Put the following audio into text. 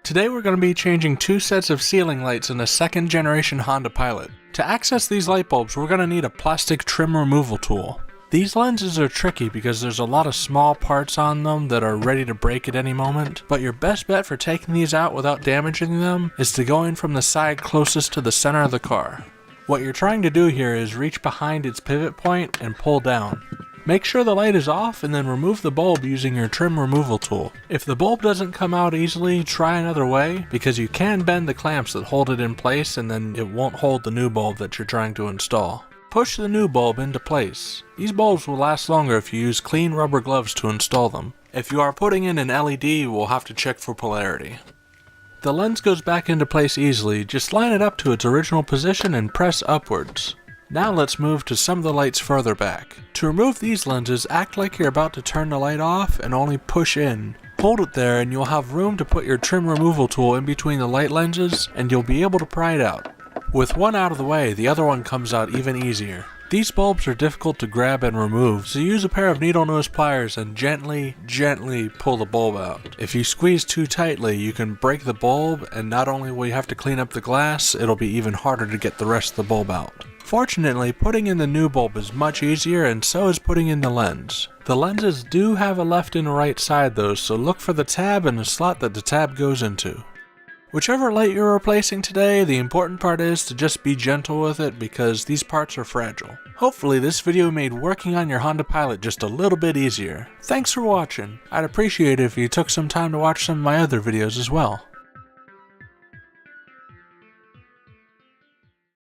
Today we're going to be changing two sets of ceiling lights in a second generation Honda Pilot. To access these light bulbs, we're going to need a plastic trim removal tool. These lenses are tricky because there's a lot of small parts on them that are ready to break at any moment, but your best bet for taking these out without damaging them is to go in from the side closest to the center of the car. What you're trying to do here is reach behind its pivot point and pull down. Make sure the light is off and then remove the bulb using your trim removal tool. If the bulb doesn't come out easily, try another way, because you can bend the clamps that hold it in place and then it won't hold the new bulb that you're trying to install. Push the new bulb into place. These bulbs will last longer if you use clean rubber gloves to install them. If you are putting in an LED, we'll have to check for polarity. The lens goes back into place easily, just line it up to its original position and press upwards. Now let's move to some of the lights further back. To remove these lenses, act like you're about to turn the light off and only push in. Hold it there and you'll have room to put your trim removal tool in between the light lenses and you'll be able to pry it out. With one out of the way, the other one comes out even easier. These bulbs are difficult to grab and remove, so use a pair of needle nose pliers and gently pull the bulb out. If you squeeze too tightly, you can break the bulb, and not only will you have to clean up the glass, it'll be even harder to get the rest of the bulb out. Fortunately, putting in the new bulb is much easier, and so is putting in the lens. The lenses do have a left and a right side though, so look for the tab and the slot that the tab goes into. Whichever light you're replacing today, the important part is to just be gentle with it because these parts are fragile. Hopefully this video made working on your Honda Pilot just a little bit easier. Thanks for watching. I'd appreciate it if you took some time to watch some of my other videos as well.